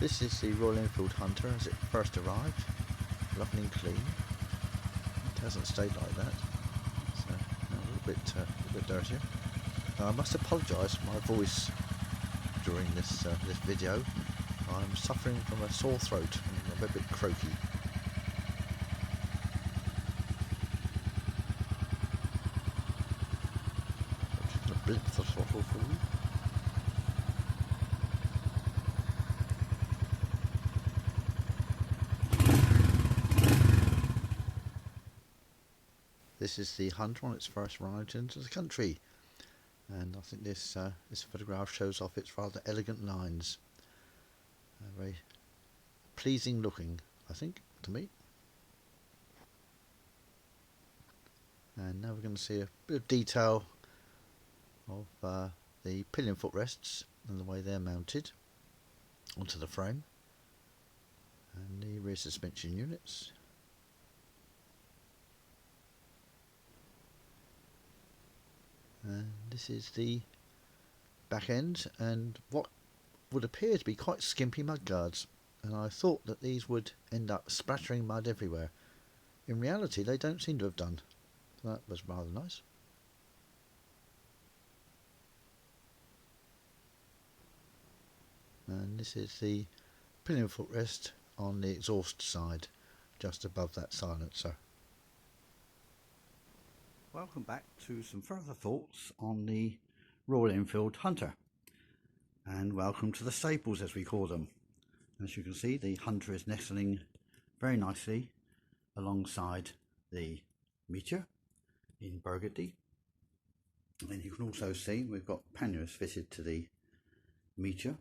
This is the Royal Enfield Hunter as it first arrived, lovely and clean. It hasn't stayed like that, so a little bit dirtier. I must apologise for my voice during this video. I'm suffering from a sore throat and I'm a bit croaky. I'm just going to blip the throttle for you. This is the Hunter on its first ride into the country, and I think this photograph shows off its rather elegant lines. Very pleasing looking, I think, to me. And now we're going to see a bit of detail of the pillion footrests and the way they're mounted onto the frame, and the rear suspension units. And this is the back end and what would appear to be quite skimpy mud guards, and I thought that these would end up splattering mud everywhere. In reality they don't seem to have done, so that was rather nice. And this is the pillion footrest on the exhaust side, just above that silencer. Welcome back to some further thoughts on the Royal Enfield Hunter, and welcome to the stables as we call them. As you can see, the Hunter is nestling very nicely alongside the Meteor in burgundy, and you can also see we've got panniers fitted to the Meteor,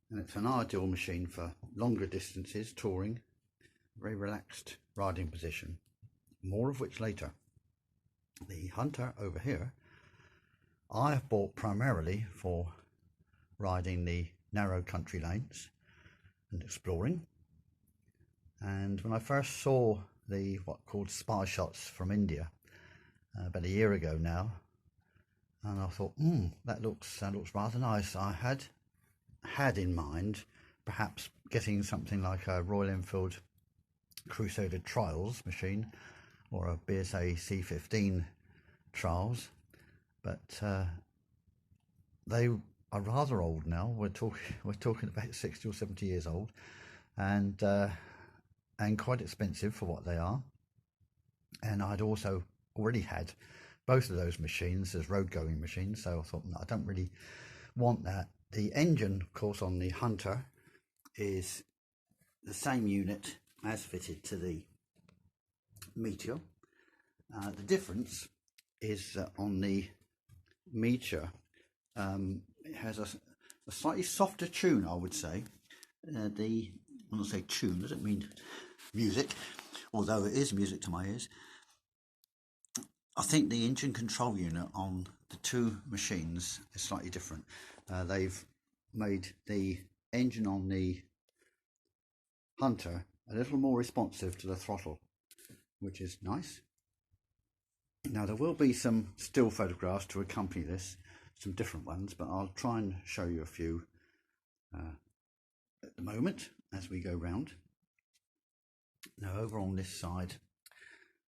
and it's an ideal machine for longer distances, touring, very relaxed riding position, more of which later. The Hunter over here I have bought primarily for riding the narrow country lanes and exploring, and when I first saw the what called spy shots from India about a year ago now, and I thought that looks rather nice. I had in mind perhaps getting something like a Royal Enfield Crusader Trials machine or a BSA C15 Trials, but they are rather old now. We're talking about 60 or 70 years old, and quite expensive for what they are. And I'd also already had both of those machines as road going machines, so I thought, no, I don't really want that. The engine, of course, on the Hunter is the same unit as fitted to the Meteor. The difference is on the Meteor, it has a slightly softer tune, I would say. When I say tune, I don't mean music, although it is music to my ears. I think the engine control unit on the two machines is slightly different. They've made the engine on the Hunter a little more responsive to the throttle, which is nice. Now there will be some still photographs to accompany this, some different ones, but I'll try and show you a few at the moment as we go round. Now over on this side,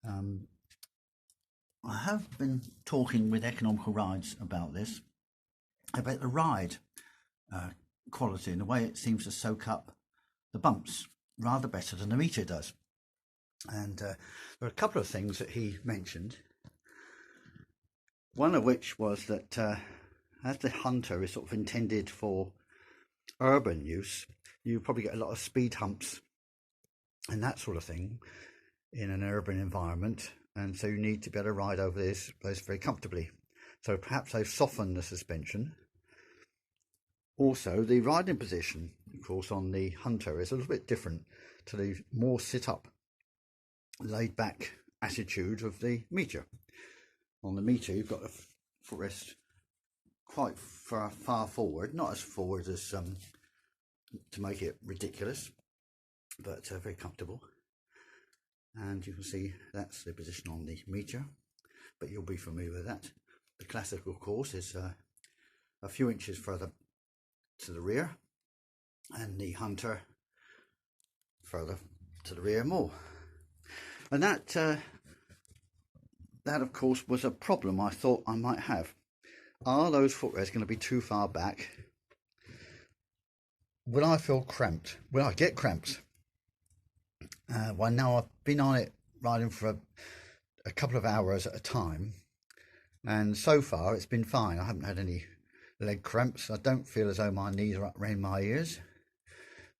I have been talking with Economical Rides about this, about the ride quality and the way it seems to soak up the bumps rather better than the Meteor does. And there are a couple of things that he mentioned, one of which was that as the Hunter is sort of intended for urban use, you probably get a lot of speed humps and that sort of thing in an urban environment, and so you need to be able to ride over this place very comfortably. So perhaps they've softened the suspension. Also, the riding position, of course, on the Hunter is a little bit different to the more sit-up, laid-back attitude of the Meteor. On the Meteor, you've got a footrest quite far forward, not as forward as to make it ridiculous, but very comfortable. And you can see that's the position on the Meteor, but you'll be familiar with that. The classic, of course, is a few inches further to the rear, and the Hunter further to the rear more. And that of course was a problem I thought I might have. Are those footrests going to be too far back? Will I feel cramped? Will I get cramps? Well, now I've been on it riding for a couple of hours at a time, and so far it's been fine. I haven't had any leg cramps. I don't feel as though my knees are up around my ears.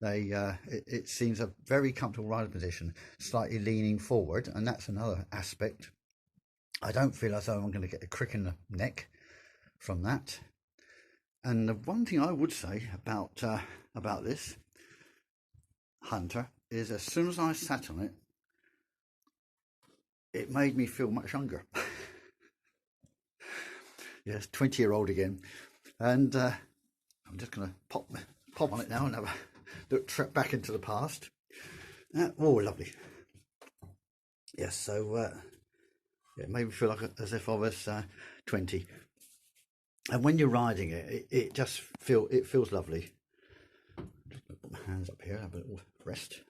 It seems a very comfortable riding position, slightly leaning forward, and that's another aspect. I don't feel as though I'm going to get a crick in the neck from that. And the one thing I would say about this Hunter is, as soon as I sat on it, it made me feel much younger. Yes, 20-year-old again. And I'm just going to pop on it now and have a look trip back into the past. Oh, lovely. Yes, so it made me feel like as if I was 20. And when you're riding it, it just feels lovely. Just gonna put my hands up here, have a little rest.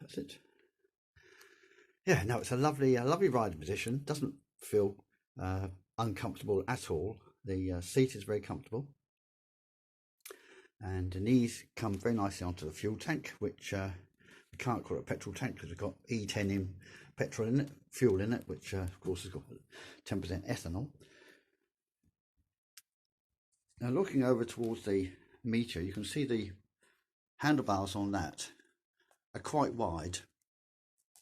That's it. Yeah, no, it's a lovely riding position. Doesn't feel uncomfortable at all. The seat is very comfortable, and the knees come very nicely onto the fuel tank, which we can't call it a petrol tank because we've got E10 in petrol in it, fuel in it, which of course has got 10% ethanol. Now, looking over towards the meteor, you can see the handlebars on that are quite wide,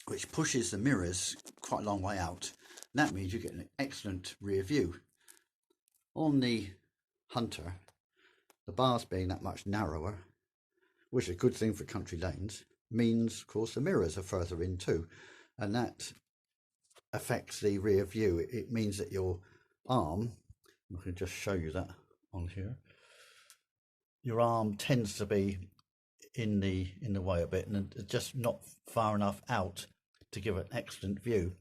which pushes the mirrors quite a long way out. And that means you get an excellent rear view. On the Hunter, the bars being that much narrower, which is a good thing for country lanes, means of course the mirrors are further in too, and that affects the rear view. It means that your arm, I can just show you that on here, your arm tends to be in the way a bit, and just not far enough out to give an excellent view.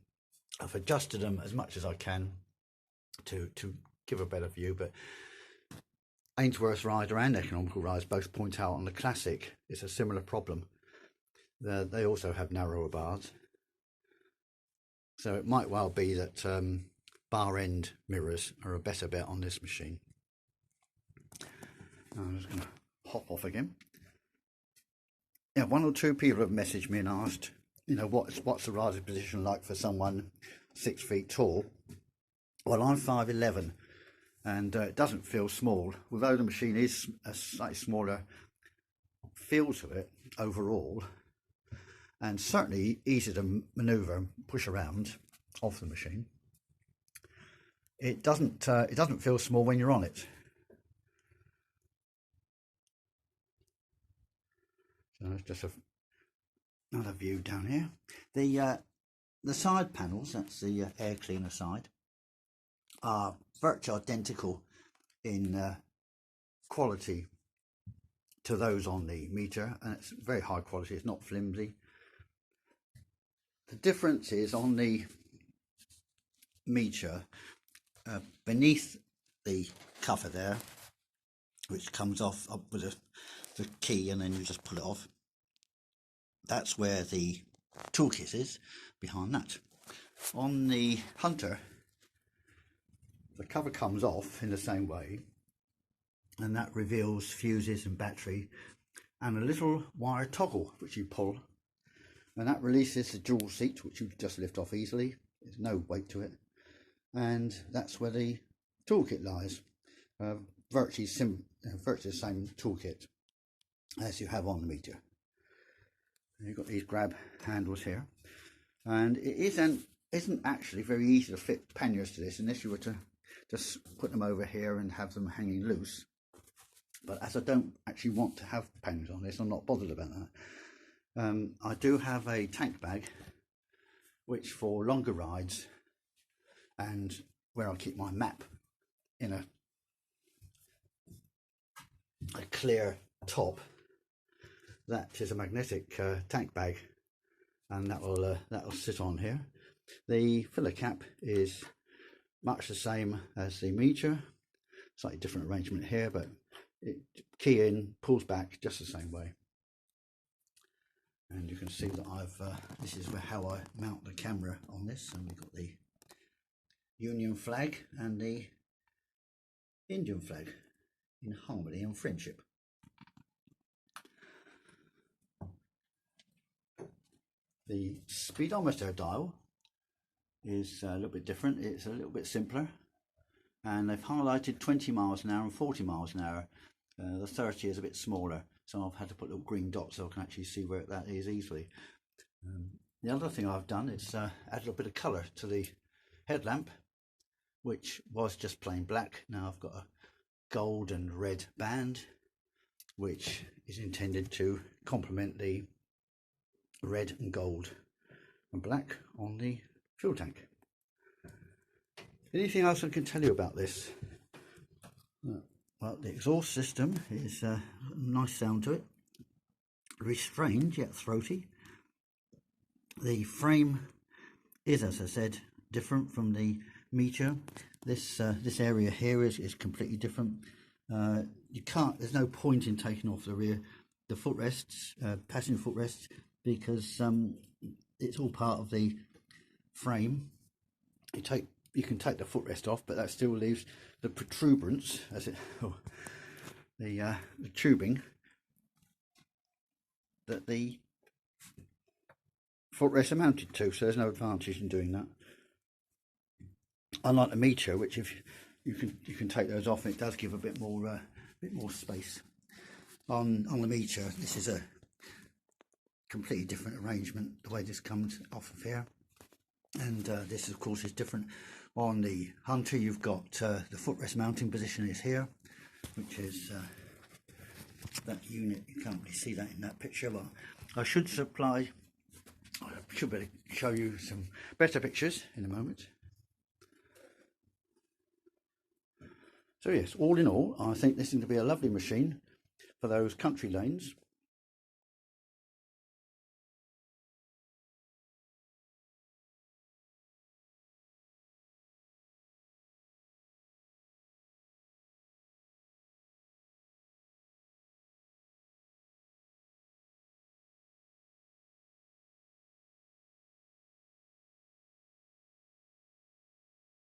I've adjusted them as much as I can to give a better view, but Ainsworth's rider and economical riders both point out on the Classic it's a similar problem. They also have narrower bars, so it might well be that bar end mirrors are a better bet on this machine. I'm just going to hop off again. Yeah, one or two people have messaged me and asked, you know, what's the riding position like for someone 6 feet tall? Well, I'm 5'11", and it doesn't feel small, although the machine is a slightly smaller feel to it overall, and certainly easy to manoeuvre and push around off the machine. It doesn't feel small when you're on it. So it's just another view down here. The side panels, that's the air cleaner side, are virtually identical in quality to those on the meteor, and it's very high quality. It's not flimsy. The difference is on the meteor, beneath the cover there, which comes off up with the key, and then you just pull it off. That's where the toolkit is, behind that. On the Hunter, the cover comes off in the same way, and that reveals fuses and battery and a little wire toggle which you pull, and that releases the dual seat, which you can just lift off easily. There's no weight to it, and that's where the toolkit lies. Virtually the same toolkit as you have on the meteor. You've got these grab handles here, and it isn't actually very easy to fit panniers to this unless you were to just put them over here and have them hanging loose. But as I don't actually want to have panniers on this, I'm not bothered about that. I do have a tank bag, which for longer rides and where I keep my map in a clear top, that is a magnetic tank bag, and that will sit on here. The filler cap is much the same as the meteor, slightly different arrangement here, but it key in, pulls back just the same way. And you can see that this is how I mount the camera on this, and we've got the Union flag and the Indian flag in harmony and friendship. The speedometer dial is a little bit different. It's a little bit simpler, and they've highlighted 20 miles an hour and 40 miles an hour. The 30 is a bit smaller, so I've had to put little green dots so I can actually see where that is easily. The other thing I've done is add a little bit of colour to the headlamp, which was just plain black. Now I've got a gold and red band, which is intended to complement the red and gold and black on the fuel tank. Anything else I can tell you about this? Well, the exhaust system is a nice sound to it, restrained yet throaty. The frame is, as I said, different from the Meteor. This area here is completely different. There's no point in taking off the footrests, passenger footrests, because it's all part of the frame. You can take the footrest off, but that still leaves the protuberance, the tubing that the footrests are mounted to. So there's no advantage in doing that. Unlike the Meteor, which if you can take those off, and it does give a bit more space. On the Meteor, this is a completely different arrangement, the way this comes off of here, and this of course is different. On the Hunter, you've got the footrest mounting position is here, which is that unit. You can't really see that in that picture, but I should better show you some better pictures in a moment. So yes, all in all, I think this is going to be a lovely machine for those country lanes